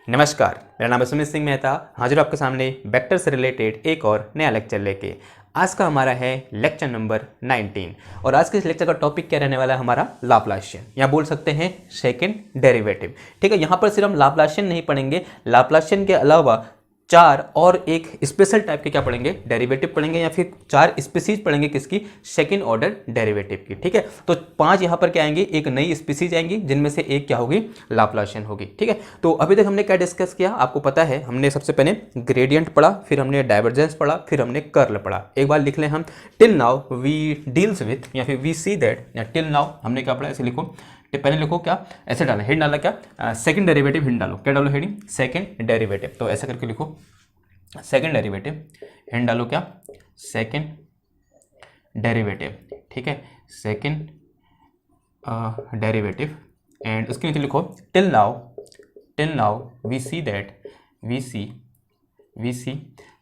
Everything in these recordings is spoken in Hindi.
नमस्कार, मेरा नाम है सुमित सिंह मेहता। हाजिर आपके सामने वेक्टर से रिलेटेड एक और नया लेक्चर लेके। आज का हमारा है लेक्चर नंबर 19 और आज के इस लेक्चर का टॉपिक क्या रहने वाला है हमारा लाप्लासियन, या बोल सकते हैं सेकंड डेरिवेटिव। ठीक है, यहाँ पर सिर्फ हम लाप्लासियन नहीं पढ़ेंगे, लाप्लासियन के अलावा चार और एक स्पेशल टाइप के क्या पढ़ेंगे, डेरिवेटिव पढ़ेंगे, या फिर चार स्पीसीज पढ़ेंगे किसकी, सेकंड ऑर्डर डेरिवेटिव की। ठीक है, तो पांच यहाँ पर क्या आएंगी, एक नई स्पीसीज आएंगी जिनमें से एक क्या होगी, लाप्लासियन होगी। ठीक है, तो अभी तक हमने क्या डिस्कस किया आपको पता है। हमने सबसे पहले ग्रेडियंट पढ़ा, फिर हमने डाइवर्जेंस पढ़ा, फिर हमने कर्ल पढ़ा। एक बार लिख लें हम, till now we deals with, या फिर वी सी दैट, या टिल नाउ हमने क्या पढ़ा, ऐसे लिखो। पहले लिखो क्या, ऐसे डाला, हेड डाला क्या, सेकंड डेरिवेटिव, हिंड डालो, क्या डालो, हेडिंग सेकंड डेरिवेटिव। तो ऐसा करके लिखो सेकंड डेरिवेटिव, हिंड डालो क्या, सेकंड डेरिवेटिव। ठीक है, सेकंड डेरिवेटिव, एंड उसके नीचे लिखो till now we see that, we see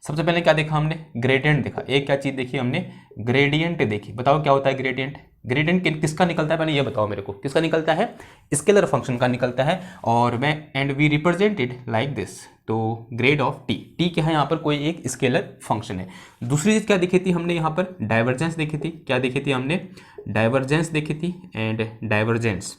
सबसे पहले क्या देखा हमने, ग्रेडियंट देखा। एक क्या चीज देखी हमने, ग्रेडियंट देखी। बताओ क्या होता है ग्रेडियंट। ग्रेडियंट किसका निकलता है, पहले ये बताओ मेरे को, किसका निकलता है, स्केलर फंक्शन का निकलता है। और मैं and we represent it like this, तो ग्रेड ऑफ टी क्या है, यहाँ पर कोई एक स्केलर फंक्शन है। दूसरी चीज क्या देखी थी हमने, यहाँ पर डाइवर्जेंस देखी थी। क्या देखी थी हमने, डाइवर्जेंस देखी थी, एंड डाइवर्जेंस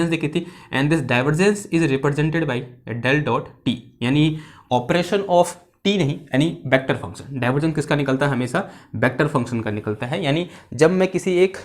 देखी थी, and this divergence is represented by del dot t, यानी ऑपरेशन ऑफ टी नहीं, यानी वेक्टर फंक्शन। डाइवर्जेंस किसका निकलता है, हमेशा वेक्टर फंक्शन का निकलता है। यानी जब मैं किसी एक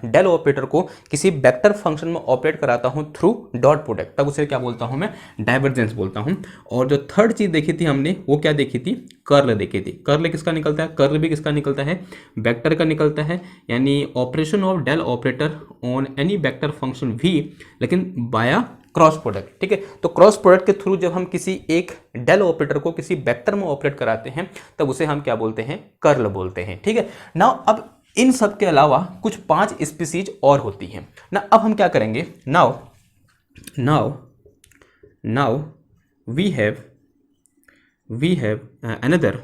डेल ऑपरेटर को किसी वेक्टर फंक्शन में ऑपरेट कराता हूं थ्रू डॉट प्रोडक्ट, तब उसे क्या बोलता हूं मैं, डाइवर्जेंस बोलता हूं। और जो थर्ड चीज देखी थी हमने, वो क्या देखी थी, कर्ल देखी थी। कर्ल किसका निकलता है, कर्ल भी किसका निकलता है, वेक्टर का निकलता है। यानी operation of del operator on any vector function भी, लेकिन बाया क्रॉस प्रोडक्ट। ठीक है, तो क्रॉस प्रोडक्ट के थ्रू जब हम किसी एक डेल ऑपरेटर को किसी वेक्टर में ऑपरेट कराते हैं तब उसे हम क्या बोलते हैं, कर्ल बोलते हैं। ठीक है ना। अब इन सब के अलावा कुछ पांच स्पीसीज और होती हैं ना। अब हम क्या करेंगे, now we have another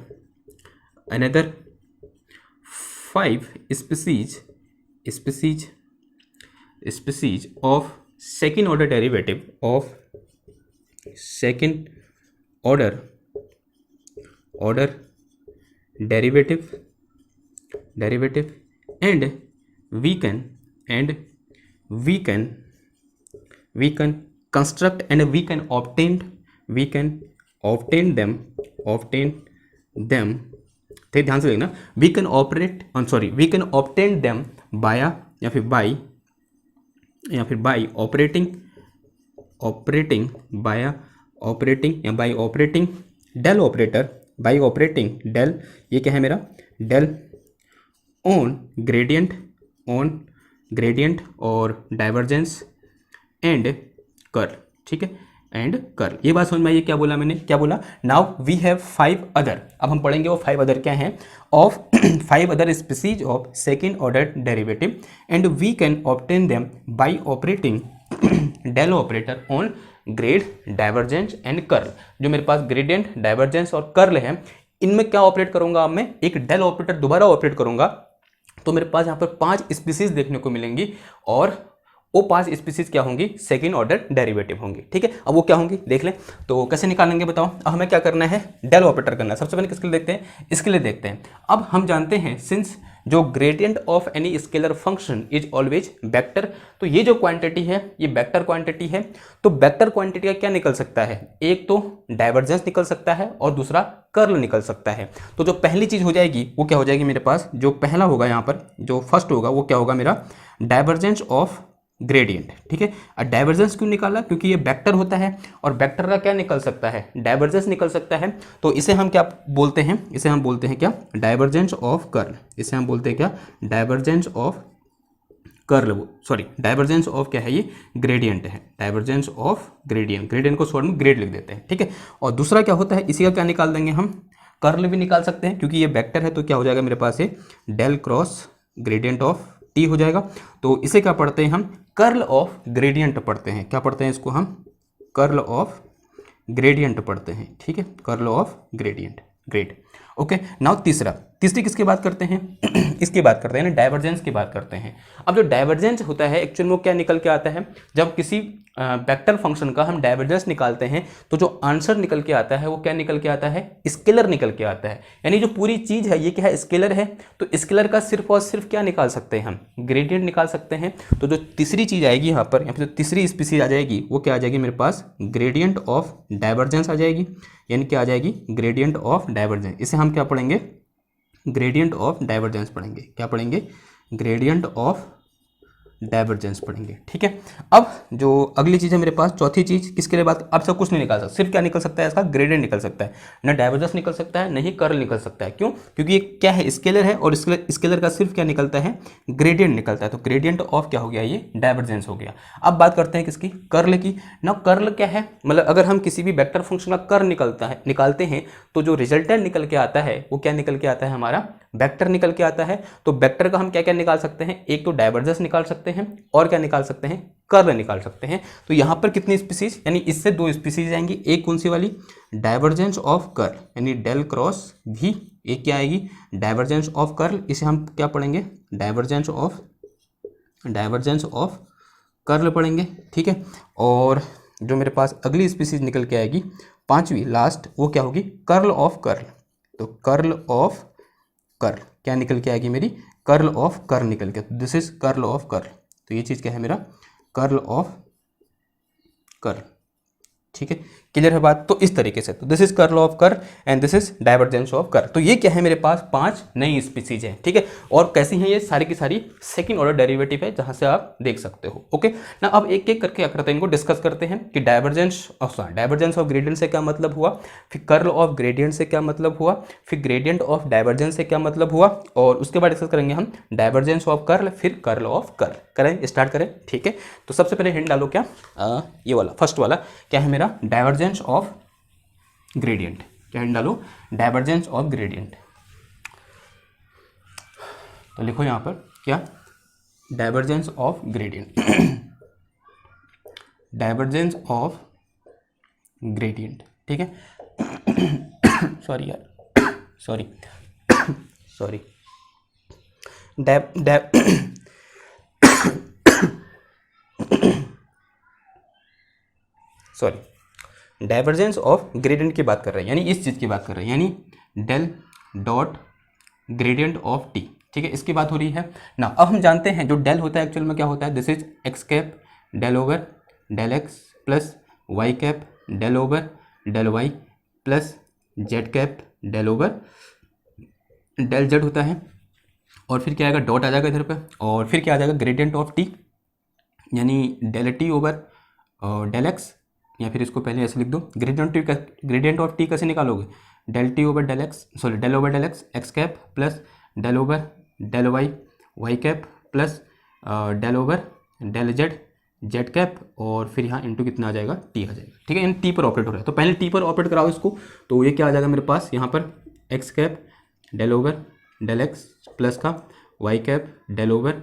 5 species of second order derivative and we can construct and we can obtain them थे, ध्यान से देखना, we can obtain them by operating del operator, ये क्या है मेरा, del on gradient और divergence and curl। ठीक है, एंड कर्ल। ये बात समझ में आई, क्या बोला मैंने, क्या बोला, नाउ वी हैव 5 अदर। अब हम पढ़ेंगे वो 5 अदर क्या हैं, of 5 other species of second order derivative, and we can obtain them by operating del operator on grad, divergence and curl. जो मेरे पास ग्रेडियंट, डाइवर्जेंस और कर्ल है, इनमें क्या ऑपरेट करूंगा, अब मैं एक डेल ऑपरेटर दोबारा ऑपरेट करूंगा, तो मेरे पास यहाँ पर 5 स्पीसीज देखने को मिलेंगी, और वो 5 स्पीसीज क्या होंगी, सेकंड ऑर्डर डेरिवेटिव होंगी। ठीक है, अब वो क्या होंगी देख लें। तो कैसे निकालेंगे बताओ। अब हमें क्या करना है, डेल ऑपरेटर करना है। सबसे पहले किसके लिए देखते हैं, इसके लिए देखते हैं। अब हम जानते हैं, सिंस जो gradient of any scalar function is always vector, तो ये जो क्वांटिटी है ये वेक्टर क्वांटिटी है। तो वेक्टर क्वांटिटी का क्या निकल सकता है, एक तो डाइवर्जेंस निकल सकता है और दूसरा कर्ल निकल सकता है। तो जो पहली चीज हो जाएगी वो क्या हो जाएगी, मेरे पास जो पहला होगा, यहाँ पर जो फर्स्ट होगा वो क्या होगा मेरा, डाइवर्जेंस ऑफ ग्रेडियंट। ठीक है, और डाइवर्जेंस क्यों निकाला, क्योंकि ये वेक्टर होता है और वेक्टर का क्या निकल सकता है, डाइवर्जेंस निकल सकता है। तो इसे हम क्या बोलते हैं, इसे हम बोलते हैं क्या, डाइवर्जेंस ऑफ कर्ल। इसे हम बोलते हैं क्या, divergence of curl, sorry divergence of क्या है, ये ग्रेडियंट है, डाइवर्जेंस ऑफ ग्रेडियंट को शॉर्ट में ग्रेड लिख देते हैं। ठीक है, और दूसरा क्या होता है, इसी का क्या निकाल देंगे हम, कर्ल भी निकाल सकते हैं, क्योंकि ये वेक्टर है। तो क्या हो जाएगा मेरे पास, ये del cross gradient of t हो जाएगा। तो इसे क्या पढ़ते हैं हम, कर्ल ऑफ ग्रेडियंट पढ़ते हैं। क्या पढ़ते हैं इसको हम, कर्ल ऑफ ग्रेडियंट पढ़ते हैं। ठीक है, curl of gradient, grade. Okay, now तीसरी किसकी बात करते हैं इसकी बात करते हैं ना, डाइवर्जेंस की बात करते हैं। अब जो डाइवर्जेंस होता है एक्चुअल में क्या निकल के आता है, जब किसी वेक्टर फंक्शन का हम डाइवर्जेंस निकालते हैं तो जो आंसर निकल के आता है वो क्या निकल के आता है, स्केलर निकल के आता है। यानी जो पूरी चीज़ है ये क्या है, स्केलर है, तो स्केलर का सिर्फ और सिर्फ क्या निकाल सकते हैं हम, ग्रेडियंट निकाल सकते हैं। तो जो तीसरी चीज़ आएगी यहाँ पर, जो तीसरी स्पीसीज आ जाएगी वो क्या आ जाएगी मेरे पास, ग्रेडियंट ऑफ डाइवर्जेंस आ जाएगी। यानी क्या आ जाएगी, ग्रेडियंट ऑफ डाइवर्जेंस। इसे हम क्या पढ़ेंगे, ग्रेडियंट ऑफ डाइवर्जेंस पढ़ेंगे। क्या पढ़ेंगे, ग्रेडियंट ऑफ डाइवर्जेंस पढ़ेंगे। ठीक है, अब जो अगली चीज़ है मेरे पास, चौथी चीज़ किसके लिए बात, अब सब कुछ नहीं निकाल सकता, सिर्फ क्या निकल सकता है इसका, ग्रेडियंट निकल सकता है, ना डाइवर्जेंस निकल सकता है, नहीं कर्ल निकल सकता है। क्यों, क्योंकि ये क्या है, स्केलर है, और स्केलर का सिर्फ क्या निकलता है, ग्रेडियंट निकलता है। तो ग्रेडियंट ऑफ क्या हो गया, ये डाइवर्जेंस हो गया। अब बात करते हैं किसकी, कर्ल की ना। कर्ल क्या है, मतलब अगर हम किसी भी वेक्टर फंक्शन का कर्ल निकालते हैं तो जो रिजल्टेंट निकल के आता है वो क्या निकल के आता है, हमारा वेक्टर निकल के आता है। तो वेक्टर का हम क्या क्या निकाल सकते हैं, एक तो डाइवर्जेंस निकाल सकते हैं, और क्या निकाल सकते हैं, कर्ल निकाल सकते हैं। तो यहां पर कितनी स्पीसीज, यानी इससे दो स्पीसीज आएंगी, एक कौन सी वाली, डाइवर्जेंस ऑफ कर्ल, यानी डेल क्रॉस भी, एक क्या आएगी, डाइवर्जेंस ऑफ कर्ल। इसे हम क्या पढ़ेंगे, डाइवर्जेंस ऑफ कर्ल पढ़ेंगे। ठीक है, और जो मेरे पास अगली स्पीसीज निकल के आएगी, पांचवी लास्ट, वो क्या होगी, कर्ल ऑफ कर्ल। तो कर्ल ऑफ कर्ल क्या निकल के आएगी मेरी, कर्ल ऑफ कर्ल निकल के, this is curl of curl. तो ये चीज़ क्या है मेरा, कर्ल ऑफ कर्ल। ठीक है, क्लियर है बात। तो इस तरीके से, तो this is curl of curl and this is divergence of curl. तो ये क्या है मेरे पास, 5 नई स्पीसीज है। ठीक है, और कैसी हैं ये, सारी की सारी सेकंड ऑर्डर डेरिवेटिव है, जहां से आप देख सकते हो। ओके ना, अब एक एक करके क्या करते हैं, इनको डिस्कस करते हैं कि डाइवर्जेंस ऑफ ग्रेडियंट से क्या मतलब हुआ, फिर कर्ल ऑफ ग्रेडियंट से क्या मतलब हुआ, फिर ग्रेडियंट ऑफ डाइवर्जेंस से क्या मतलब हुआ, और उसके बाद डिस्कस करेंगे हम डाइवर्जेंस ऑफ कर्ल, फिर कर्ल ऑफ कर्ल। करें, स्टार्ट करें। ठीक है, तो सबसे पहले हिंट डालो, क्या ये वाला फर्स्ट वाला क्या है मेरा, डाइवर्जेंस ऑफ ग्रेडियंट। क्या हिंट डालो, डाइवर्जेंस ऑफ ग्रेडियंट। तो लिखो यहां पर क्या, divergence of gradient, divergence of gradient. ठीक है, सॉरी यार, sorry sorry divergence of gradient की बात कर रहे हैं, यानी इस चीज़ की बात कर रहे हैं, यानी del dot gradient of t. ठीक है, इसकी बात हो रही है ना। अब हम जानते हैं जो डेल होता है एक्चुअल में क्या होता है, this is x cap del over del x plus y cap del over del y plus z cap del over del z होता है। और फिर क्या आएगा, डॉट आ जाएगा इधर पे, और फिर क्या आ जाएगा, ग्रेडियंट ऑफ टी, यानी del t over del x, या फिर इसको पहले ऐसे लिख दो, ग्रेडियंट ऑफ टी कैसे निकालोगे, del t over del x, sorry del over del x x cap plus del over del y y cap plus del over del z z cap, और फिर यहाँ इंटू कितना आ जाएगा, टी आ जाएगा। ठीक है, इन टी पर ऑपरेट हो रहा है, तो पहले टी पर ऑपरेट कराओ इसको। तो ये क्या आ जाएगा मेरे पास, यहाँ पर x cap del over del x plus का y cap del over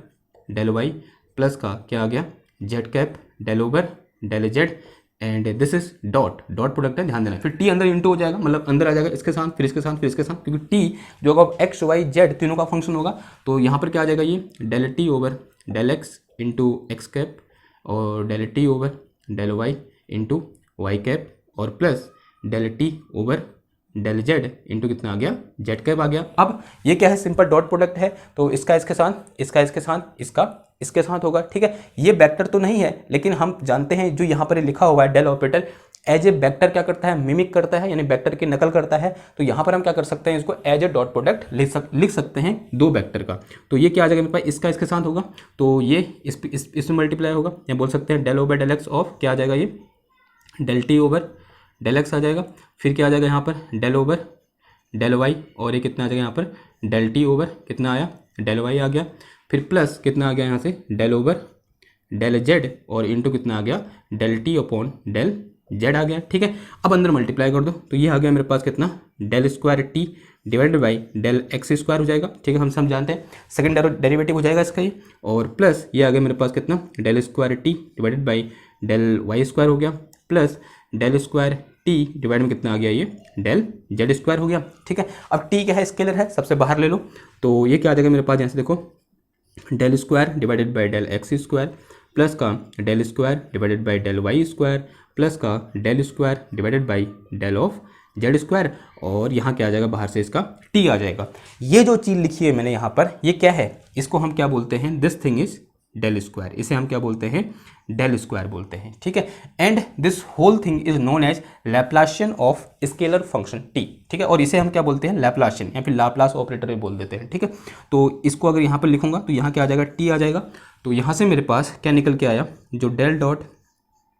del y plus का क्या आ गया, z cap del over del z, and this is dot product है, ध्यान देना। फिर टी अंदर इंटू हो जाएगा, मतलब अंदर आ जाएगा इसके साथ, फिर इसके साथ, फिर इसके साथ, क्योंकि टी जो होगा एक्स वाई जेड तीनों का फंक्शन होगा। तो यहाँ पर क्या आ जाएगा, ये del t over del x into x cap, और del t over del y into y cap, और plus del t over del z into कितना आ गया, जेड कैप आ गया। अब ये क्या है, सिंपल डॉट प्रोडक्ट है, तो इसका इसके साथ, इसका इसके साथ, इसका इसके साथ होगा। ठीक है, ये वेक्टर तो नहीं है, लेकिन हम जानते हैं जो यहाँ पर लिखा हुआ है del operator as a vector क्या करता है, मिमिक करता है, यानी वेक्टर की नकल करता है। तो यहाँ पर हम क्या कर सकते हैं, इसको एज ए डॉट प्रोडक्ट लिख सकते हैं दो वेक्टर का। तो ये क्या आ जाएगा मेरे पास, इसका इसके साथ होगा, तो ये इसमें मल्टीप्लाई होगा, या बोल सकते हैं del over del x of क्या आ जाएगा, ये del t over del x आ जाएगा। फिर क्या आ जाएगा यहाँ पर डेल ओवर डेल वाई, और ये कितना आ जाएगा यहाँ पर डेल टी ओवर कितना आया, डेल वाई आ गया। फिर प्लस कितना आ गया यहाँ से, डेल ओवर डेल जेड, और इंटू कितना आ गया, del t upon del z आ गया। ठीक है, अब अंदर मल्टीप्लाई कर दो, तो ये आ गया मेरे पास कितना, del square t divided by del x square हो जाएगा। ठीक है, हम सब जानते हैं सेकंड डेरिवेटिव हो जाएगा इसका ये, और प्लस ये आ गया मेरे पास कितना, del square t divided by del y square हो गया, plus del square t divide में कितना आ गया, ये डेल जेड स्क्वायर हो गया। ठीक है, अब टी क्या है, स्केलर है, सबसे बाहर ले लो, तो ये क्या आ जाएगा मेरे पास, यहाँ से देखो del square divided by del x square plus का del square divided by del y square plus का del square divided by del of z square, और यहाँ क्या आ जाएगा, बाहर से इसका टी आ जाएगा। ये जो चीज़ लिखी है मैंने यहाँ पर, ये क्या है, इसको हम क्या बोलते हैं, this thing is del square, इसे हम क्या बोलते हैं, डेल स्क्वायर बोलते हैं। ठीक है, and this whole thing is known as Laplacian of scalar function t. ठीक है, और इसे हम क्या बोलते हैं, लैप्लाशियन या फिर लाप्लास ऑपरेटर भी बोल देते हैं। ठीक है, तो इसको अगर यहाँ पर लिखूंगा तो यहाँ क्या आ जाएगा, टी आ जाएगा। तो यहाँ से मेरे पास क्या निकल के आया, जो del dot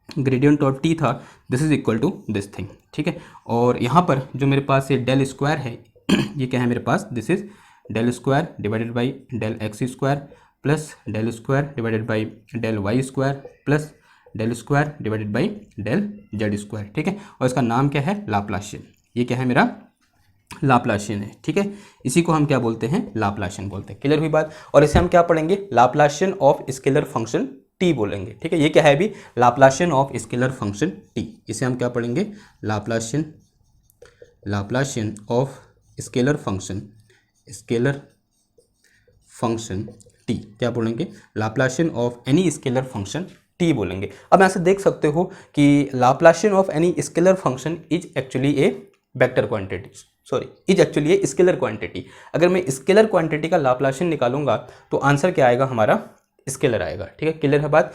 gradient of t था, this is equal to this thing. ठीक है, और यहाँ पर जो मेरे पास ये डेल स्क्वायर है ये क्या है मेरे पास, this is del square divided by del x square plus del square divided by del y square plus del square divided by del z square. ठीक है, और इसका नाम क्या है, लाप्लाशियन। ये क्या है मेरा, लाप्लाशियन है। ठीक है, इसी को हम क्या बोलते हैं, लाप्लाशियन बोलते हैं। क्लियर हुई बात। और इसे हम क्या पढ़ेंगे, Laplacian of scalar function T बोलेंगे। ठीक है, ये क्या है अभी, Laplacian of scalar function T, इसे हम क्या पढ़ेंगे, Laplacian of scalar function T क्या बोलेंगे, Laplacian of any scalar function T बोलेंगे। अब यहाँ से देख सकते हो कि Laplacian of any scalar function is actually A vector quantity, is actually a scalar quantity. अगर मैं स्केलर क्वांटिटी का लाप्लाशियन निकालूंगा तो आंसर क्या आएगा, हमारा स्केलर आएगा। ठीक है, क्लियर है बात।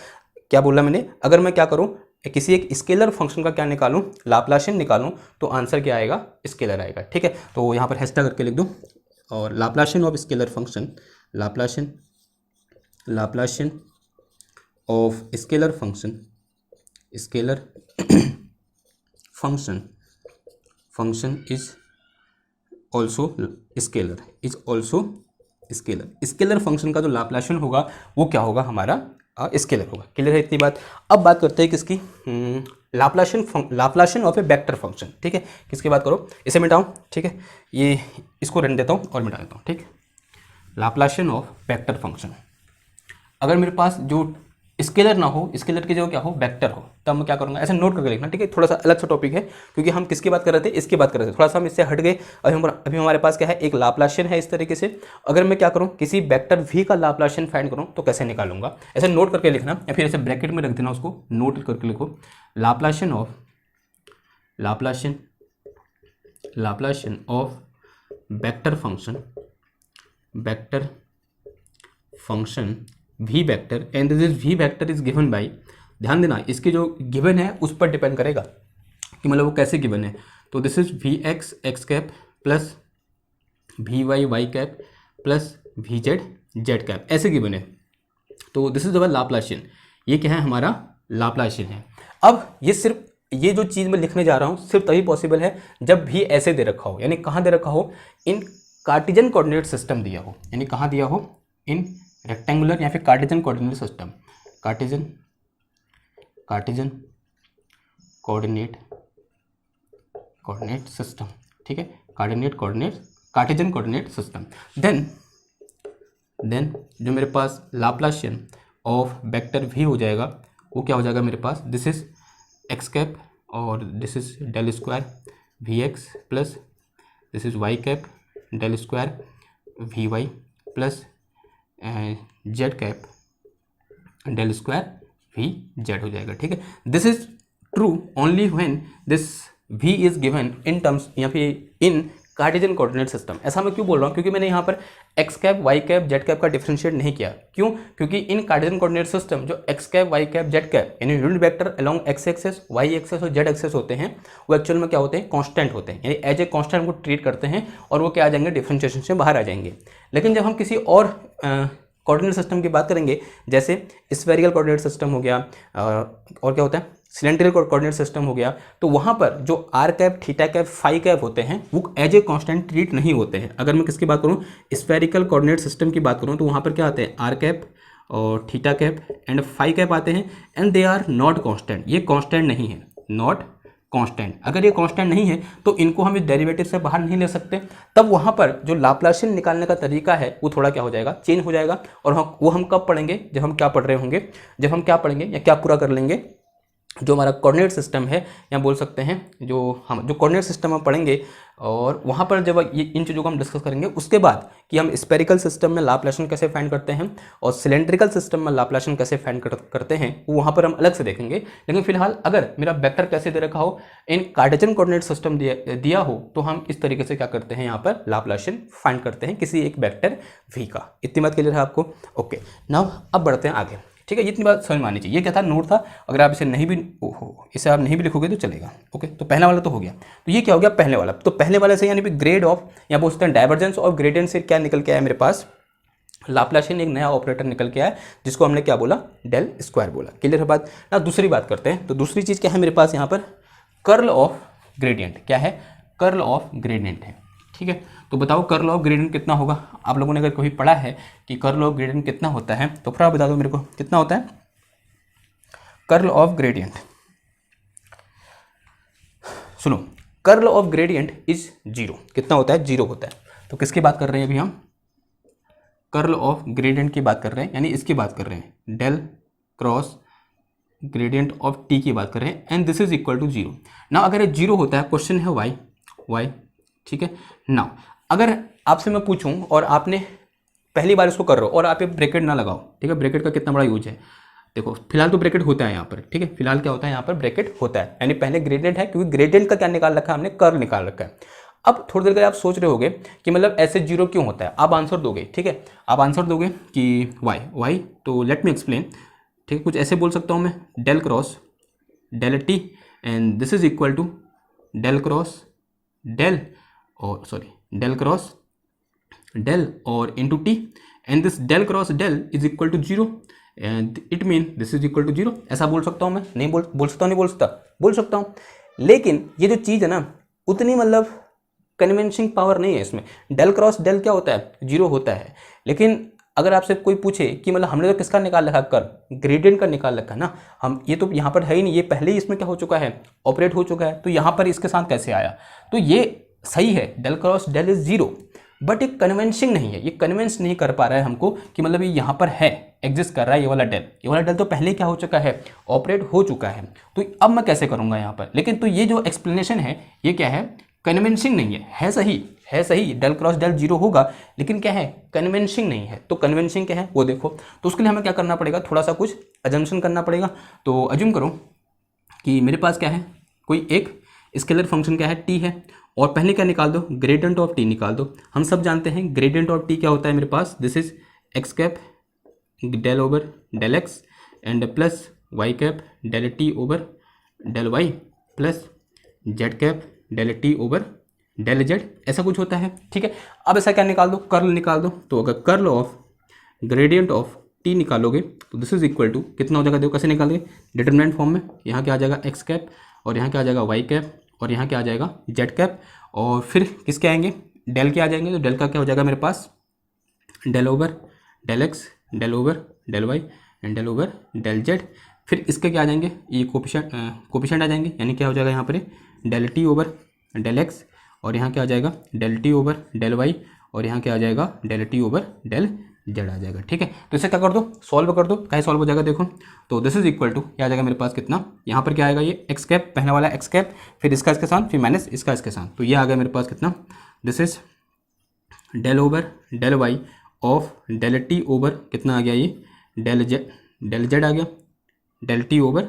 क्या बोला मैंने, अगर मैं क्या करूं, किसी एक स्केलर फंक्शन का क्या निकालूं, लाप्लाशियन निकालूं, तो आंसर क्या आएगा, स्केलर आएगा। ठीक है, तो यहाँ पर हैशटैग करके लिख दूं, और Laplacian of scalar function, Laplacian of scalar function is also scalar. Scalar function का जो लाप्लाशियन होगा वो क्या होगा, हमारा स्केलर होगा। क्लियर है इतनी बात। अब बात करते हैं किसकी, Laplacian of A vector function. ठीक है, किसकी बात करो, इसे मिटाऊं। ठीक है, ये इसको रहने देता हूं और मिटा देता हूं। ठीक, लाप्लाशियन ऑफ वेक्टर फंक्शन, अगर मेरे पास जो स्केलर ना हो, स्केलर की जगह क्या हो, वेक्टर हो, तब मैं क्या करूंगा, ऐसे नोट करके लिखना। ठीक है, थोड़ा सा अलग सा टॉपिक है, क्योंकि हम किसकी बात कर रहे थे, इसकी बात कर रहे थे, थोड़ा सा हम इससे हट गए। अभी हमारे पास क्या है, एक लाप्लाशियन है इस तरीके से। अगर मैं क्या करूं, किसी वेक्टर v का लाप्लाशियन फाइंड करूं तो कैसे निकालूंगा, ऐसे नोट करके लिखना, या फिर ऐसे ब्रैकेट में रख देना, उसको नोट करके लिखो, Laplacian of vector function v vector, and this v vector is given by, ध्यान देना इसके जो गिवन है उस पर डिपेंड करेगा कि मतलब वो कैसे गिवन है। तो this is vx x cap plus vy y cap plus vz z cap, ऐसे गिवन है। तो दिस इज अवर लाप्लाशियन, ये क्या है, हमारा लाप्लाशियन है। अब ये जो चीज़ मैं लिखने जा रहा हूँ सिर्फ तभी पॉसिबल है जब भी ऐसे दे रखा हो, यानी कहाँ दे रखा हो, इन कार्टेशियन कोऑर्डिनेट सिस्टम दिया हो, यानी कहाँ दिया हो, इन रेक्टेंगुलर या फिर Cartesian coordinate system, Cartesian coordinate system. ठीक है, कार्टेशियन कोऑर्डिनेट सिस्टम। देन जो मेरे पास लाप्लाशियन ऑफ वेक्टर v हो जाएगा, वो क्या हो जाएगा मेरे पास, दिस इज x कैप और this is del square vx plus this is y cap del square vy plus z cap del square v z हो जाएगा। ठीक है, this is true only when this v is given in terms या फिर इन कार्टेशियन कोऑर्डिनेट सिस्टम। ऐसा मैं क्यों बोल रहा हूँ, क्योंकि मैंने यहाँ पर x cap y cap z cap का डिफरेंशिएट नहीं किया। क्यों, क्योंकि इन कार्टेशियन कोऑर्डिनेट सिस्टम जो x cap y cap z cap यानी unit vector along x axis y axis और z एक्सेस होते हैं, वो एक्चुअल में क्या होते हैं, कांस्टेंट होते हैं, यानी एज ए कांस्टेंट को ट्रीट करते हैं और वो क्या आ जाएंगे, डिफरेंशिएशन से बाहर आ जाएंगे। लेकिन जब हम किसी और कोऑर्डिनेट सिस्टम की बात करेंगे, जैसे स्फेरिकल कोऑर्डिनेट सिस्टम हो गया और क्या होता है, सिलेंड्रिकल कोऑर्डिनेट सिस्टम हो गया, तो वहाँ पर जो r cap theta cap phi cap होते हैं वो एज ए कांस्टेंट ट्रीट नहीं होते हैं। अगर मैं किसकी बात करूँ, स्फेरिकल कोऑर्डिनेट सिस्टम की बात करूँ, तो वहाँ पर क्या आते हैं, आर कैप और theta cap and phi cap आते हैं, and they are not constant, ये कांस्टेंट नहीं है, नॉट कांस्टेंट। अगर ये कांस्टेंट नहीं है तो इनको हम इस डेरिवेटिव से बाहर नहीं ले सकते। तब वहाँ पर जो लाप्लाशियन निकालने का तरीका है वो थोड़ा क्या हो जाएगा, चेंज हो जाएगा। और वो हम कब पढ़ेंगे, जब हम क्या पढ़ रहे होंगे, जब हम क्या पढ़ेंगे या क्या पूरा कर लेंगे, जो हमारा कोऑर्डिनेट सिस्टम है, या बोल सकते हैं जो हम जो कोऑर्डिनेट सिस्टम हम पढ़ेंगे, और वहाँ पर जब ये इन चीज़ों को हम डिस्कस करेंगे, उसके बाद कि हम स्पेरिकल सिस्टम में लाप्लासियन कैसे फाइंड करते हैं और सिलेंड्रिकल सिस्टम में लाप्लासियन कैसे फाइंड करते हैं, वो वहाँ पर हम अलग से देखेंगे। लेकिन फिलहाल अगर मेरा वेक्टर कैसे दे रखा हो, इन कार्टेशियन कोऑर्डिनेट सिस्टम दिया हो, तो हम इस तरीके से क्या करते हैं, यहाँ पर लाप्लासियन फाइंड करते हैं किसी एक वेक्टर v का। इतनी बात क्लियर है आपको? ओके, नाउ अब बढ़ते हैं आगे। ठीक है, इतनी बात समझ में आनी चाहिए। ये क्या था, नोट था। अगर आप इसे नहीं भी इसे आप नहीं भी लिखोगे तो चलेगा। ओके, तो पहला वाला तो हो गया। तो ये क्या हो गया, पहले वाला। तो पहले वाले से यानी कि ग्रेड ऑफ, या बोल सकते हैं डाइवर्जेंस ऑफ ग्रेडियंट से क्या निकल के आया मेरे पास, लाप्लासियन एक नया ऑपरेटर निकल के आया, जिसको हमने क्या बोला, डेल स्क्वायर बोला। क्लियर है बात ना? दूसरी बात करते हैं। तो दूसरी चीज़ क्या है मेरे पास यहाँ पर, कर्ल ऑफ ग्रेडियंट। क्या है, कर्ल ऑफ ग्रेडियंट है। ठीक है, तो बताओ कर्ल ऑफ ग्रेडियंट कितना होगा। आप लोगों ने अगर कभी पढ़ा है कि कर्ल ऑफ ग्रेडियंट कितना होता है, तो फिर आप बता दो मेरे को कितना होता है कर्ल ऑफ ग्रेडियंट। सुनो, curl of gradient is zero. कितना होता है, जीरो होता है। तो किसकी बात कर रहे हैं अभी हम, कर्ल ऑफ ग्रेडियंट की बात कर रहे हैं, यानी इसकी बात कर रहे हैं, del cross gradient of t की बात कर रहे हैं, and this is equal to zero. ना अगर ये जीरो होता है, क्वेश्चन है वाई। ठीक है ना, अगर आपसे मैं पूछूं और आपने पहली बार इसको कर रहे हो और आप ये ब्रैकेट ना लगाओ, ठीक है, ब्रैकेट का कितना बड़ा यूज है। देखो फिलहाल तो ब्रैकेट होता है यहाँ पर, ठीक है, फिलहाल क्या होता है यहाँ पर, ब्रैकेट होता है, यानी पहले ग्रेडियंट है, क्योंकि ग्रेडियंट का क्या निकाल रखा है हमने, कर्ल निकाल रखा है। अब थोड़ी देर के आप सोच रहे होगे कि मतलब ऐसे जीरो क्यों होता है, आप आंसर दोगे। ठीक है, आप आंसर दोगे कि वाई। तो लेट मी एक्सप्लेन। ठीक है, कुछ ऐसे बोल सकता हूँ मैं, del cross del t, and this is equal to del cross del, और सॉरी डेल क्रॉस डेल और into t, and this del cross del is equal to zero, and it mean this is equal to zero. ऐसा बोल सकता हूँ मैं? नहीं बोल सकता हूँ, नहीं बोल सकता, बोल सकता हूँ। लेकिन ये जो चीज़ है ना, उतनी मतलब कन्विंसिंग पावर नहीं है इसमें। डेल क्रॉस डेल क्या होता है, जीरो होता है। लेकिन अगर आपसे कोई पूछे कि मतलब हमने तो किसका निकाल रखा, कर ग्रेडियंट का निकाल रखा ना हम, ये तो यहाँ पर है ही नहीं, ये पहले ही इसमें क्या हो चुका है, ऑपरेट हो चुका है। तो यहाँ पर इसके साथ कैसे आया, तो ये सही है, del cross del is zero, but ये कन्वेंसिंग नहीं है, ये कन्विंस नहीं कर पा रहा है हमको कि मतलब ये यहाँ पर है, एग्जिस्ट कर रहा है ये वाला डेल तो पहले क्या हो चुका है, ऑपरेट हो चुका है। तो अब मैं कैसे करूँगा यहाँ पर। लेकिन तो ये जो एक्सप्लेनेशन है ये क्या है, कन्विंसिंग नहीं है सही डेल क्रॉस डेल जीरो होगा, लेकिन क्या है, कन्विंसिंग नहीं है। तो कन्विंसिंग क्या है वो देखो। तो उसके लिए हमें क्या करना पड़ेगा, थोड़ा सा कुछ अजम्पशन करना पड़ेगा। तो अज्यूम करो कि मेरे पास क्या है, कोई एक स्केलर फंक्शन क्या है, टी है, और पहले क्या निकाल दो, ग्रेडियंट ऑफ टी निकाल दो। हम सब जानते हैं ग्रेडियंट ऑफ टी क्या होता है मेरे पास, this is x cap del over del x and plus y cap del t over del y plus z cap del t over del z, ऐसा कुछ होता है। ठीक है, अब ऐसा क्या निकाल दो, कर्ल निकाल दो। तो अगर curl of gradient of T निकालोगे तो दिस इज इक्वल टू कितना हो जाएगा, देखो कैसे निकालोगे, डिटरमिनेंट फॉर्म में। यहाँ क्या आ जाएगा एक्स कैप, और यहाँ क्या आ जाएगा वाई कैप, और यहाँ क्या आ जाएगा जेड कैप, और फिर किसके आएंगे, डेल के आ जाएंगे। तो डेल का क्या हो जाएगा मेरे पास, del over del x del over del y and del over del z. फिर इसके क्या आ जाएंगे, ये कोफिशिएंट आ जाएंगे, यानी क्या हो जाएगा यहाँ पर del t over del x, और यहाँ क्या आ जाएगा del t over del y, और यहाँ क्या आ जाएगा del t over del z आ जाएगा। ठीक है, तो इसे क्या कर दो, सॉल्व कर दो। कैसे सॉल्व हो जाएगा देखो, तो दिस इज इक्वल टू क्या आ जाएगा मेरे पास, कितना यहाँ पर क्या आएगा, ये एक्स कैप, पहले वाला एक्स कैप, फिर इसका इसके साथ, फिर माइनस इसका इसके साथ। तो ये आ गया मेरे पास कितना, this is del over del y of del t over कितना आ गया, ये डेल जेड आ गया, del t over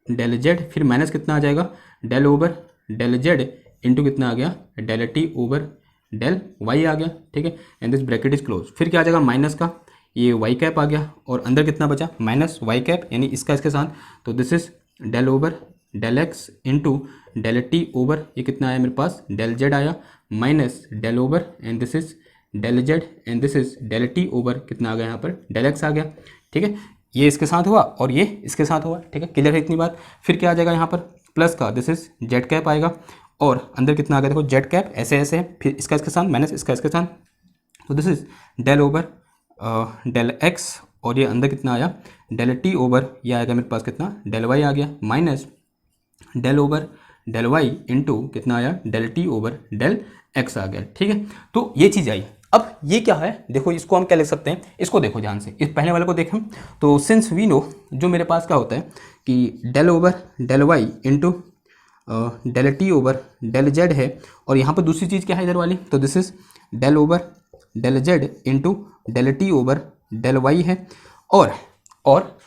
del z, फिर माइनस कितना आ जाएगा, del over del z into कितना आ गया, del t over del y आ गया। ठीक है, and this bracket is close. फिर क्या आ जाएगा, माइनस का ये वाई कैप आ गया, और अंदर कितना बचा, माइनस वाई कैप, यानी इसका इसके साथ। तो this is del over del x into del t over, ये कितना आया मेरे पास, डेल जेड आया, minus del over and this is del z, and this is del t over कितना आ गया यहाँ पर, डेल एक्स आ गया। ठीक है, ये इसके साथ हुआ और ये इसके साथ हुआ। ठीक है, क्लियर है इतनी बात। फिर क्या आ जाएगा यहाँ पर, प्लस का दिस इज जेड कैप आएगा, और अंदर कितना आ गया देखो, जेड कैप ऐसे ऐसे है, फिर इसका इसके साथ, माइनस इसका इसके साथ। तो this is del over del x, और ये अंदर कितना आया, डेल टी ओवर, ये आएगा मेरे पास कितना, डेल वाई आ गया, minus del over del y into कितना आया, del t over del x आ गया। ठीक है, तो ये चीज़ आई। अब ये क्या है, देखो इसको हम क्या लिख सकते हैं, इसको देखो ध्यान से, इस पहले वाले को देखें तो सिंस वी नो, जो मेरे पास क्या होता है कि del over del y into del t over del z है, और यहाँ पर दूसरी चीज़ क्या है इधर वाली, तो this is del over del z into del t over del y है। और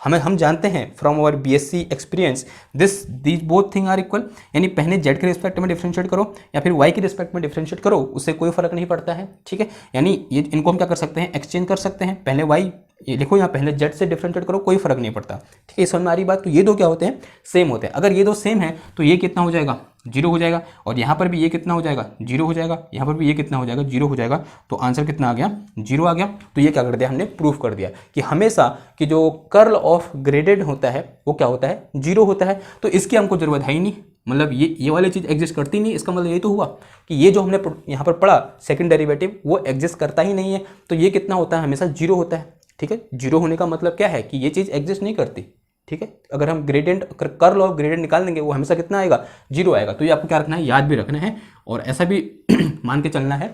हम जानते हैं from our BSc experience these both thing are equal, यानी पहले जेड के रिस्पेक्ट में डिफरेंशिएट करो या फिर वाई के रिस्पेक्ट में डिफरेंशिएट करो, उससे कोई फर्क नहीं पड़ता है, ठीक है। यानी ये इनको हम क्या कर सकते हैं, एक्सचेंज कर सकते हैं, पहले वाई ये लिखो यहाँ, पहले जेड से डिफरेंशिएट करो, कोई फर्क नहीं पड़ता, ठीक है। समझ में आ रही बात। तो ये दो क्या होते हैं, सेम होते हैं। अगर ये दो सेम है तो ये कितना हो जाएगा, जीरो हो जाएगा, और यहाँ पर भी ये कितना हो जाएगा, जीरो हो जाएगा, यहाँ पर भी ये कितना हो जाएगा, जीरो हो जाएगा। तो आंसर कितना आ गया, जीरो आ गया। तो ये क्या कर दिया हमने, प्रूफ कर दिया कि हमेशा कि जो कर्ल ऑफ ग्रेडेड होता है वो क्या होता है, जीरो होता है। तो इसकी हमको जरूरत है ही नहीं, मतलब ये वाली चीज़ एग्जिस्ट करती नहीं। इसका मतलब ये तो हुआ कि ये जो हमने यहाँ पर पढ़ा सेकंड डेरिवेटिव वो एग्जिस्ट करता ही नहीं है। तो ये कितना होता है, हमेशा जीरो होता है, ठीक है। जीरो होने का मतलब क्या है कि ये चीज़ एग्जिस्ट नहीं करती, ठीक है। अगर हम ग्रेडियंट कर्ल ऑफ ग्रेडियंट निकाल देंगे वो हमेशा कितना आएगा, जीरो आएगा। तो ये आपको क्या रखना है, याद भी रखना है, और ऐसा भी मान के चलना है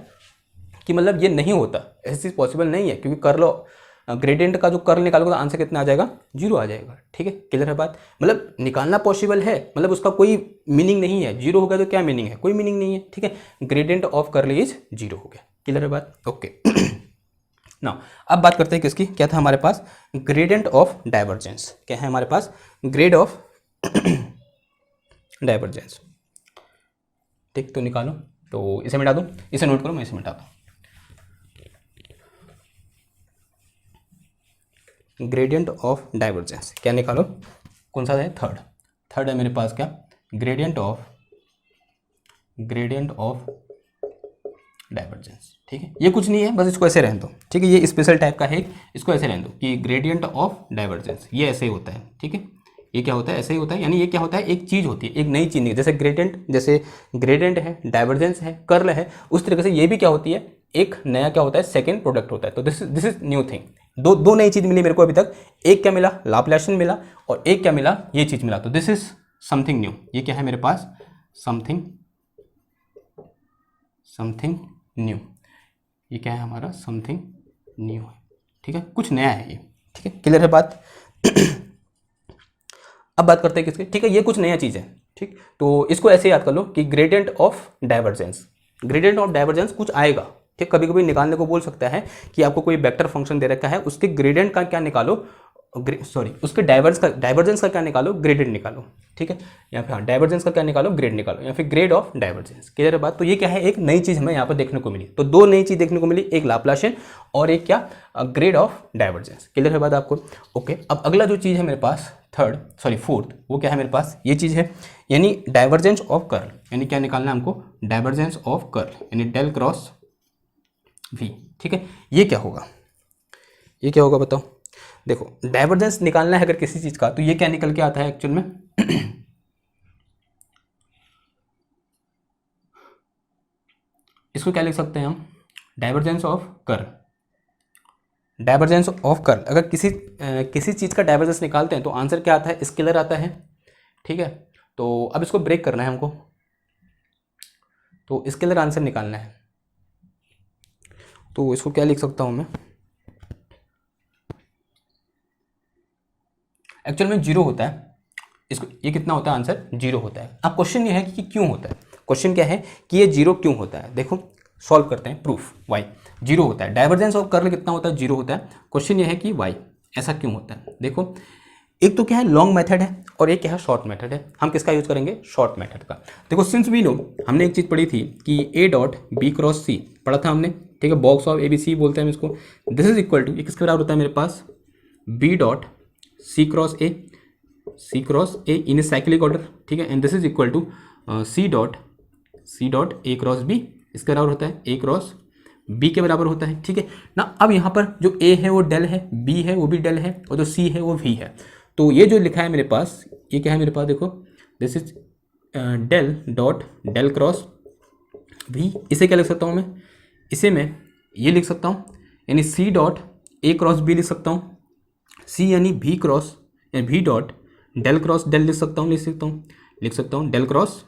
कि मतलब ये नहीं होता, ऐसी चीज़ पॉसिबल नहीं है, क्योंकि कर्ल ग्रेडियंट का जो कर्ल निकालोगे तो आंसर कितना आ जाएगा, जीरो आ जाएगा, ठीक है। क्लियर है बात। मतलब निकालना पॉसिबल है, मतलब उसका कोई मीनिंग नहीं है। जीरो हो गया तो क्या मीनिंग है, कोई मीनिंग नहीं है, ठीक है। Gradient of curl is zero हो गया। क्लियर है बात, ओके। नाउ अब बात करते हैं किसकी, क्या था हमारे पास, ग्रेडियंट ऑफ डाइवर्जेंस। क्या है हमारे पास, ग्रेड ऑफ डाइवर्जेंस, ठीक। तो निकालो, तो इसे मिटा दूं, इसे नोट करो, मैं इसे मिटा दूं। ग्रेडियंट ऑफ डाइवर्जेंस क्या निकालो, कौन सा है, थर्ड है मेरे पास, क्या, ग्रेडियंट ऑफ डाइवर्जेंस, ठीक है। ये कुछ नहीं है, बस इसको ऐसे रहने दो, ठीक है। ये स्पेशल टाइप का है, इसको ऐसे रहने दो कि ग्रेडियंट ऑफ डाइवर्जेंस, ये ऐसे ही होता है, ठीक है। ये क्या होता है, ऐसे ही होता है, यानी ये क्या होता है, एक चीज़ होती है, एक नई चीज़ नहीं, जैसे ग्रेडियंट है, डाइवर्जेंस है, कर्ल है, उस तरीके से ये भी क्या होती है, एक नया क्या होता है, सेकेंड प्रोडक्ट होता है। तो दिस इज न्यू थिंग। दो नई चीज़ मिली मेरे को अभी तक, एक क्या मिला, लाप्लासियन मिला, और एक क्या मिला, ये चीज़ मिला। तो दिस इज समथिंग न्यू। ये क्या है मेरे पास, समथिंग न्यू। ये क्या है हमारा, समथिंग न्यू है, ठीक है, कुछ नया है ये, ठीक है। क्लियर है बात। अब बात करते हैं किसके, ठीक है, ये कुछ नया चीज़ है, ठीक। तो इसको ऐसे याद कर लो कि ग्रेडियंट ऑफ डाइवर्जेंस कुछ आएगा, ठीक। कभी कभी निकालने को बोल सकता है कि आपको कोई वेक्टर फंक्शन दे रखा है, उसके ग्रेडियंट का क्या निकालो, उसके डाइवर्जेंस का क्या निकालो, ग्रेडियंट निकालो, ठीक है। या फिर डाइवर्जेंस का क्या निकालो, ग्रेड निकालो, या फिर ग्रेड ऑफ डाइवर्जेंस। क्लियर है बात। तो ये क्या है, एक नई चीज़ हमें यहाँ पर देखने को मिली। तो दो नई चीज़ देखने को मिली, एक लाप्लासियन और एक क्या, ग्रेड ऑफ डाइवर्जेंस। क्लियर है बात आपको, ओके। अब अगला जो चीज़ है मेरे पास फोर्थ, वो क्या है मेरे पास, ये चीज़ है, यानी डाइवर्जेंस ऑफ कर्ल। यानी क्या निकालना है हमको, डाइवर्जेंस ऑफ कर्ल, यानी डेल क्रॉस वी, ठीक है। ये क्या होगा, बताओ। देखो डाइवर्जेंस निकालना है अगर किसी चीज़ का, तो ये क्या निकल के आता है एक्चुअल में इसको क्या लिख सकते हैं हम, डाइवर्जेंस ऑफ कर्ल। अगर किसी चीज़ का डाइवर्जेंस निकालते हैं तो आंसर क्या आता है, स्केलर आता है, ठीक है। तो अब इसको ब्रेक करना है हमको, तो स्केलर आंसर निकालना है। तो इसको क्या लिख सकता हूँ मैं, एक्चुअल में जीरो होता है, इसको ये कितना होता है, आंसर जीरो होता है। अब क्वेश्चन ये है कि क्यों होता है, क्वेश्चन क्या है कि ये जीरो क्यों होता है। देखो सॉल्व करते हैं, प्रूफ वाई जीरो होता है, डाइवर्जेंस ऑफ कर्ल कितना होता है, जीरो होता है। क्वेश्चन ये है कि वाई ऐसा क्यों होता है। देखो एक तो क्या है, लॉन्ग मेथड है, और एक क्या है, शॉर्ट मेथड है। हम किसका यूज करेंगे, शॉर्ट मेथड का। देखो सिंस वी नो, हमने एक चीज़ पढ़ी थी कि ए डॉट बी क्रॉस सी पढ़ा था हमने, ठीक है। बॉक्स ऑफ ABC बोलते हैं इसको। दिस इज इक्वल टू, ये किसके बराबर होता है मेरे पास, b dot c cross a in a cyclic order, ठीक है। And this is equal to c dot a cross b, इसके बराबर होता है ए क्रॉस बी के बराबर होता है, ठीक है ना। अब यहाँ पर जो ए है वो डेल है, बी है वो भी डेल है, और जो सी है वो वी है। तो ये जो लिखा है मेरे पास, ये क्या है मेरे पास, देखो this is del dot del cross v. इसे क्या लिख सकता हूँ मैं, इसे मैं ये लिख सकता हूँ, यानी c dot a cross b लिख सकता हूँ, सी यानी वी क्रॉस या v dot del cross del लिख सकता हूँ डेल क्रॉस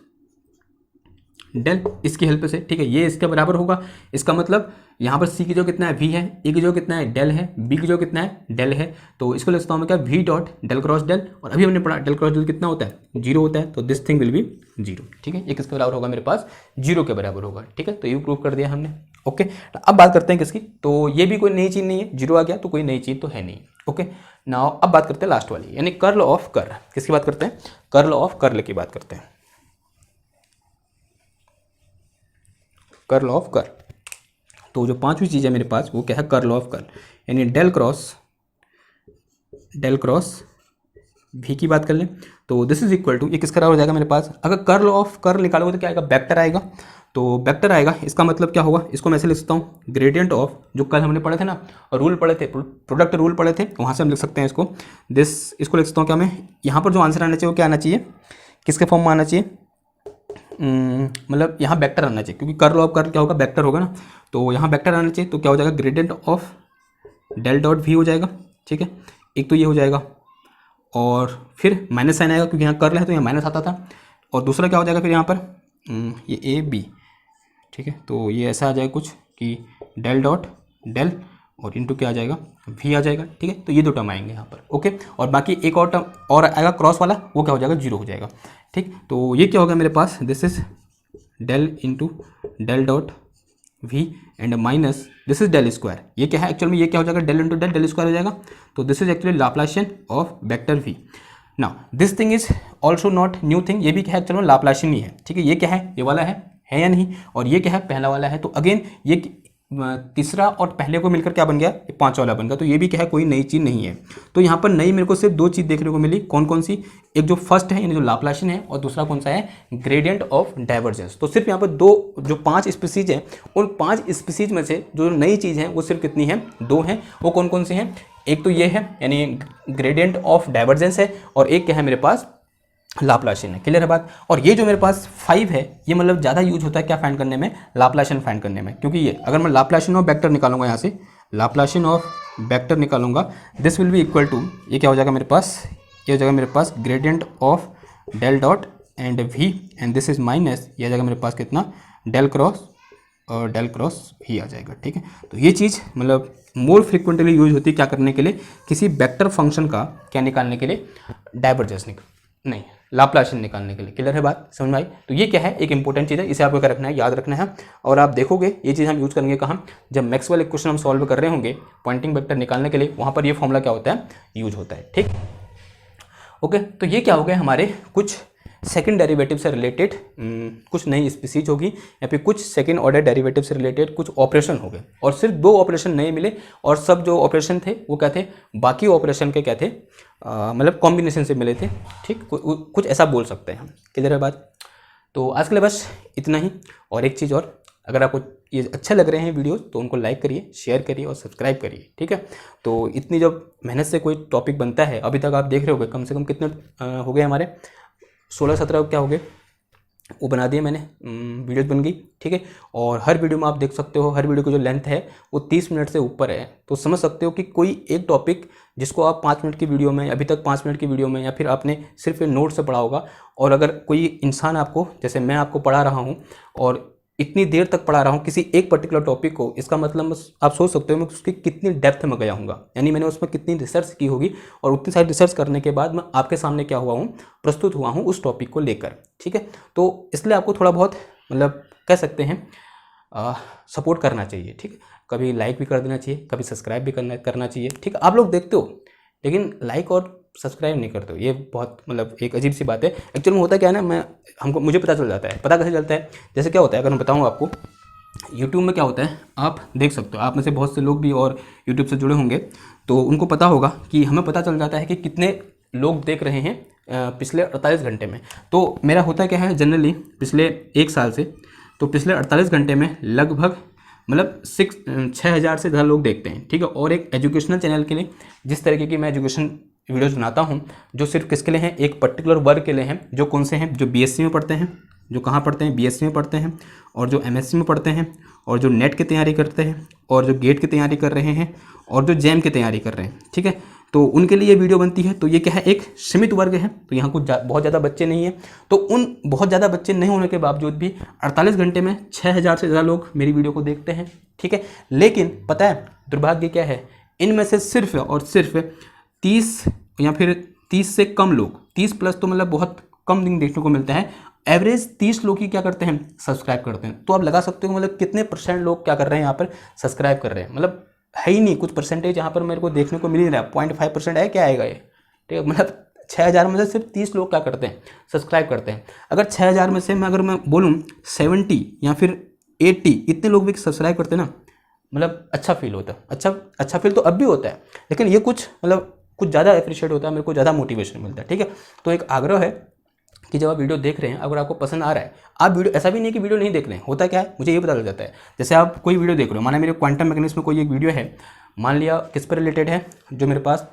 डेल इसकी हेल्प से, ठीक है। ये इसके बराबर होगा, इसका मतलब यहाँ पर सी की जो कितना है वी है, ए की जो कितना है डेल है, बी की जो कितना है डेल है, तो इसको लिखता हूँ मैं क्या v dot del cross del, और अभी हमने पढ़ा डेल क्रॉस डेल कितना होता है 0 होता है, तो दिस थिंग विल बी 0, ठीक है। ये किसके बराबर होगा मेरे पास 0 के बराबर होगा, ठीक है। तो ये प्रूव कर दिया हमने, ओके। अब बात करते हैं किसकी, तो ये भी कोई नई चीज़ नहीं है, 0 आ गया तो कोई नई चीज़ तो है नहीं, ओके। नाउ अब बात करते हैं लास्ट वाली, यानी कर्ल ऑफ कर्ल। किसकी बात करते हैं, कर्ल ऑफ कर्ल की बात करते हैं, कर्ल ऑफ कर्ल। तो जो पांचवी चीज़ है मेरे पास वो क्या है, कर्ल ऑफ कर्ल, यानी डेल क्रॉस वी की बात कर लें तो दिस इज इक्वल टू, ये किसका हो जाएगा मेरे पास, अगर कर्ल ऑफ कर्ल निकालोगे तो क्या आएगा, वेक्टर आएगा। तो वेक्टर आएगा, इसका मतलब क्या होगा, इसको मैं ऐसे लिख सकता हूँ, ग्रेडियंट ऑफ, जो कल हमने पढ़े थे ना, रूल पढ़े थे, प्रोडक्ट रूल पढ़े थे, वहाँ से हम लिख सकते हैं इसको, इसको लिख सकता हूँ क्या मैं, यहाँ पर जो आंसर आना चाहिए वो क्या आना चाहिए, किसके फॉर्म में आना चाहिए, मतलब यहाँ वेक्टर आना चाहिए, क्योंकि कर्ल ऑफ कर्ल क्या होगा, वेक्टर होगा ना, तो यहाँ वेक्टर आना चाहिए, तो क्या हो जाएगा, gradient of del dot v हो जाएगा, ठीक है। एक तो ये हो जाएगा, और फिर माइनस साइन आएगा क्योंकि यहाँ कर्ल है तो यहाँ माइनस आता था, और दूसरा क्या हो जाएगा फिर यहाँ पर ये ए बी, ठीक है। तो ये ऐसा आ जाएगा कुछ कि डेल डॉट डेल और इनटू क्या आ जाएगा, वी आ जाएगा, ठीक है। तो ये दो टर्म आएंगे यहाँ पर, ओके। और बाकी एक और टर्म और आएगा क्रॉस वाला, वो क्या हो जाएगा, 0 हो जाएगा, ठीक। तो ये क्या होगा मेरे पास, this is del into del dot v and minus this is del square, ये क्या है एक्चुअल में, ये क्या हो जाएगा, del into del, del square हो जाएगा, तो this is actually Laplacian of vector v. Now this thing is also not new thing, ये भी क्या है एक्चुअल में लाप्लाशियन ही है, ठीक है। ये क्या है, ये वाला है या नहीं, और ये क्या है, पहला वाला है, तो अगेन ये तीसरा और पहले को मिलकर क्या बन गया, ये पांचवा वाला बन गया, तो ये भी क्या है, कोई नई चीज़ नहीं है। तो यहाँ पर नई मेरे को सिर्फ दो चीज़ देखने को मिली, कौन कौन सी, एक जो फर्स्ट है यानी जो लाप्लाशियन है, और दूसरा कौन सा है, ग्रेडियंट ऑफ डाइवर्जेंस। तो सिर्फ यहाँ पर दो, जो 5 स्पीसीज हैं, उन 5 स्पीसीज में से जो नई चीज़ है वो सिर्फ कितनी है, 2 हैं। वो कौन कौन सी हैं, एक तो ये है यानी ग्रेडियंट ऑफ डाइवर्जेंस है, और एक क्या है मेरे पास, लाप्लाशियन है, क्लियर है बात। और ये जो मेरे पास 5 है, ये मतलब ज़्यादा यूज होता है क्या फाइंड करने में, लाप्लाशियन फाइंड करने में, क्योंकि ये अगर मैं लाप्लाशियन ऑफ वेक्टर निकालूंगा, यहाँ से लाप्लाशियन ऑफ वेक्टर निकालूंगा, this will be equal to, ये क्या हो जाएगा मेरे पास, ये हो जाएगा मेरे पास gradient of del dot and v and this is minus, ये आ जाएगा मेरे पास कितना, डेल क्रॉस और डेल क्रॉस ही आ जाएगा, ठीक है। तो ये चीज़ मतलब मोर फ्रिक्वेंटली यूज होती है क्या करने के लिए, किसी वेक्टर फंक्शन का क्या निकालने के लिए, डाइवर्जेंस नहीं लाप्लाशियन निकालने के लिए, क्लियर है बात, समझ में आई। तो ये क्या है, एक इंपॉर्टेंट चीज़ है, इसे आपको क्या रखना है, याद रखना है। और आप देखोगे ये चीज़ हम यूज करेंगे कहाँ, जब मैक्सवेल इक्वेशन हम सॉल्व कर रहे होंगे पॉइंटिंग वेक्टर निकालने के लिए, वहाँ पर ये फॉर्मूला क्या होता है, यूज होता है, ठीक। ओके, तो ये क्या हो गया, हमारे कुछ सेकंड डेरिवेटिव से रिलेटेड कुछ नई स्पीसीज होगी, या फिर कुछ सेकंड ऑर्डर डेरिवेटिव से रिलेटेड कुछ ऑपरेशन हो गए, और सिर्फ 2 ऑपरेशन नए मिले, और सब जो ऑपरेशन थे वो क्या थे, बाकी ऑपरेशन के क्या थे, मतलब कॉम्बिनेशन से मिले थे, ठीक। कुछ ऐसा बोल सकते हैं हम, क्लियर है बात। तो आज के लिए बस इतना ही। और एक चीज़ और, अगर आपको ये अच्छे लग रहे हैं वीडियोस तो उनको लाइक करिए, शेयर करिए और सब्सक्राइब करिए, ठीक है। तो इतनी जब मेहनत से कोई टॉपिक बनता है, अभी तक आप देख रहे होगे कम से कम कितने हो गए हमारे, 16-17 क्या हो गए, वो बना दिए मैंने, वीडियोस बन गई, ठीक है। और हर वीडियो में आप देख सकते हो, हर वीडियो की जो लेंथ है वो 30 मिनट से ऊपर है, तो समझ सकते हो कि कोई एक टॉपिक जिसको आप 5 मिनट की वीडियो में, अभी तक 5 मिनट की वीडियो में, या फिर आपने सिर्फ नोट से पढ़ा होगा, और अगर कोई इंसान आपको, जैसे मैं आपको पढ़ा रहा हूँ और इतनी देर तक पढ़ा रहा हूँ किसी एक पर्टिकुलर टॉपिक को, इसका मतलब आप सोच सकते हो मैं उसकी कितनी डेप्थ में गया हूँगा, यानी मैंने उसमें कितनी रिसर्च की होगी, और उतनी सारी रिसर्च करने के बाद मैं आपके सामने क्या हुआ हूँ, प्रस्तुत हुआ हूँ उस टॉपिक को लेकर, ठीक है। तो इसलिए आपको थोड़ा बहुत मतलब कह सकते हैं सपोर्ट करना चाहिए, ठीक है। कभी लाइक भी कर देना चाहिए, कभी सब्सक्राइब भी करना चाहिए, ठीक है। आप लोग देखते हो लेकिन लाइक और सब्सक्राइब नहीं करते हो, ये बहुत मतलब एक अजीब सी बात है। एक्चुअल में होता क्या है ना, मुझे पता चल जाता है, पता कैसे चलता है, जैसे क्या होता है, अगर मैं बताऊँ आपको, यूट्यूब में क्या होता है, आप देख सकते हो, आप में से बहुत से लोग भी और यूट्यूब से जुड़े होंगे, तो उनको पता होगा कि हमें पता चल जाता है कि कितने लोग देख रहे हैं पिछले 48 घंटे में। तो मेरा होता क्या है जनरली पिछले 1 साल से, तो पिछले 48 घंटे में लगभग मतलब 6,000 से ज़्यादा लोग देखते हैं, ठीक है। और एक एजुकेशनल चैनल के लिए जिस तरीके की मैं एजुकेशन वीडियोस बनाता हूं, जो सिर्फ किसके लिए हैं, एक पर्टिकुलर वर्ग के लिए हैं, जो कौन से हैं, जो बीएससी में पढ़ते हैं, जो कहाँ पढ़ते हैं, बीएससी में पढ़ते हैं, और जो एमएससी में पढ़ते हैं, और जो नेट की तैयारी करते हैं, और जो गेट की तैयारी कर रहे हैं, और जो जैम की तैयारी कर रहे हैं, ठीक है। तो उनके लिए ये वीडियो बनती है। तो ये क्या है, एक सीमित वर्ग है, तो यहाँ कुछ बहुत ज़्यादा बच्चे नहीं हैं। तो उन बहुत ज़्यादा बच्चे नहीं होने के बावजूद भी 48 घंटे में 6000 से ज़्यादा लोग मेरी वीडियो को देखते हैं, ठीक है। लेकिन पता है दुर्भाग्य क्या है, इनमें से सिर्फ और सिर्फ 30 या फिर 30 से कम लोग, 30 प्लस तो मतलब बहुत कम दिन देखने को मिलता है, एवरेज 30 लोग ही क्या करते हैं, सब्सक्राइब करते हैं। तो आप लगा सकते हो मतलब कितने परसेंट लोग क्या कर रहे हैं यहाँ पर, सब्सक्राइब कर रहे हैं। मतलब है ही नहीं, कुछ परसेंटेज यहाँ पर मेरे को देखने को मिल ही रहा है, 0.5% है, क्या आएगा ये, ठीक है। मतलब 6000 में से सिर्फ 30 लोग क्या करते हैं, सब्सक्राइब करते हैं। अगर 6000 में से अगर मैं बोलूँ 70 या फिर 80 इतने लोग भी सब्सक्राइब करते हैं ना, मतलब अच्छा फील होता है। अच्छा फील तो अब भी होता है, लेकिन ये कुछ मतलब कुछ ज़्यादा अप्रिशिएट होता है, मेरे को ज़्यादा मोटिवेशन मिलता है, ठीक है। तो एक आग्रह है कि जब आप वीडियो देख रहे हैं, अगर आपको पसंद आ रहा है, आप वीडियो, ऐसा भी नहीं कि वीडियो नहीं देख रहे हैं, होता क्या है मुझे ये पता लग जाता है। जैसे आप कोई वीडियो देख रहे हो, माना मेरे क्वांटम मैकेनिक्स में कोई एक वीडियो है, मान लिया किस पर रिलेटेड है, जो मेरे पास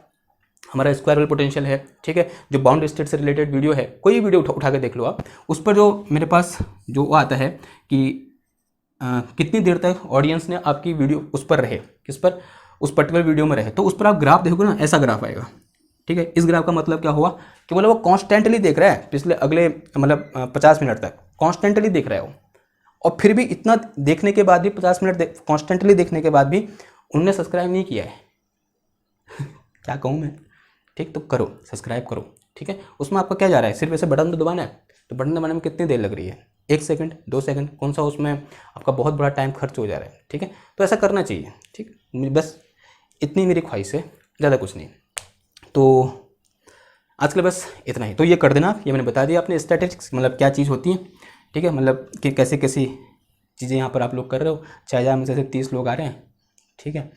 हमारा स्क्वायर वेल पोटेंशियल है, ठीक है, जो बाउंड स्टेट से रिलेटेड वीडियो है, कोई वीडियो उठा के देख लो आप, उस पर जो मेरे पास जो आता है कि कितनी देर तक ऑडियंस ने आपकी वीडियो उस पर रहे, किस पर, उस पर्टिकुलर वीडियो में रहे, तो उस पर आप ग्राफ देखोगे ना, ऐसा ग्राफ आएगा, ठीक है। इस ग्राफ का मतलब क्या हुआ कि मतलब वो कॉन्स्टेंटली देख रहा है पिछले अगले मतलब 50 मिनट तक कॉन्स्टेंटली देख रहा है वो, और फिर भी इतना देखने के बाद भी 50 मिनट कॉन्स्टेंटली देखने के बाद भी उनने सब्सक्राइब नहीं किया है क्या कहूँ मैं, ठीक। तो करो, सब्सक्राइब करो, ठीक है। उसमें आपका क्या जा रहा है, सिर्फ ऐसे बटन तो दबाना है, तो बटन दबाने में कितनी देर लग रही है, 1 सेकंड 2 सेकंड, कौन सा उसमें आपका बहुत बड़ा टाइम खर्च हो जा रहा है, ठीक है। तो ऐसा करना चाहिए, ठीक। बस इतनी मेरी ख्वाहिश है, ज़्यादा कुछ नहीं। तो आज के लिए बस इतना ही। तो ये कर देना, ये मैंने बता दिया अपने स्टैटिस्टिक्स मतलब क्या चीज़ होती है, ठीक है। मतलब कि कैसे कैसी चीज़ें यहाँ पर आप लोग कर रहे हो। 6000 में से 30 लोग आ रहे हैं, ठीक है।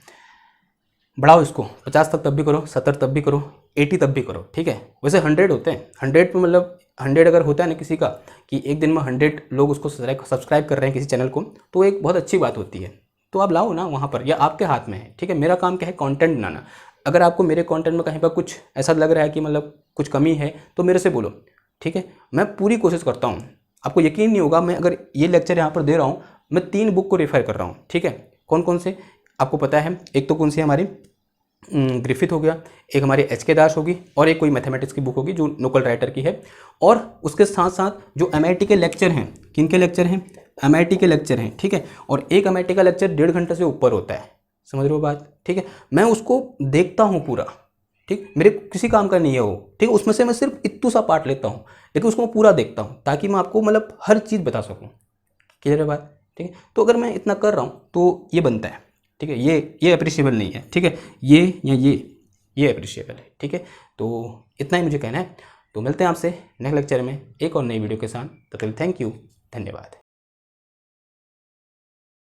बढ़ाओ इसको 50 तक तब भी करो, 70 तब भी करो, 80 तब भी करो, ठीक है। वैसे 100 होते हैं, 100 पे मतलब 100 अगर होता है ना किसी का कि एक दिन में 100 लोग उसको सब्सक्राइब कर रहे हैं किसी चैनल को, तो एक बहुत अच्छी बात होती है। तो आप लाओ ना वहाँ पर, या आपके हाथ में है, ठीक है। मेरा काम क्या है, कंटेंट बनाना। अगर आपको मेरे कंटेंट में कहीं पर कुछ ऐसा लग रहा है कि मतलब कुछ कमी है, तो मेरे से बोलो, ठीक है। मैं पूरी कोशिश करता हूँ, आपको यकीन नहीं होगा, मैं अगर ये लेक्चर यहाँ पर दे रहा हूँ, मैं 3 बुक को रेफर कर रहा हूँ, ठीक है। कौन कौन से आपको पता है, एक तो कौन सी हमारी ग्रिफिथ हो गया, एक हमारी एच.के. दास होगी, और एक कोई मैथमेटिक्स की बुक होगी जो लोकल राइटर की है। और उसके साथ साथ जो MIT के लेक्चर हैं, किन के लेक्चर हैं, MIT के लेक्चर हैं, ठीक है। और एक MIT का लेक्चर 1.5 घंटे से ऊपर होता है, समझ रहे हो बात, ठीक है। मैं उसको देखता हूँ पूरा, ठीक। मेरे किसी काम का नहीं है वो, ठीक। उसमें से मैं सिर्फ इतना सा पार्ट लेता हूँ, लेकिन उसको मैं पूरा देखता हूँ ताकि मैं आपको मतलब हर चीज़ बता सकूँ, क्लियर है बात, ठीक है। तो अगर मैं इतना कर रहा हूँ तो ये बनता है, ठीक है। ये अप्रिशिएबल नहीं है, ठीक है। ये या ये अप्रिशिएबल है, ठीक है। तो इतना ही मुझे कहना है। तो मिलते हैं आपसे नेक्स्ट लेक्चर में एक और नई वीडियो के साथ। तब तक थैंक यू, धन्यवाद।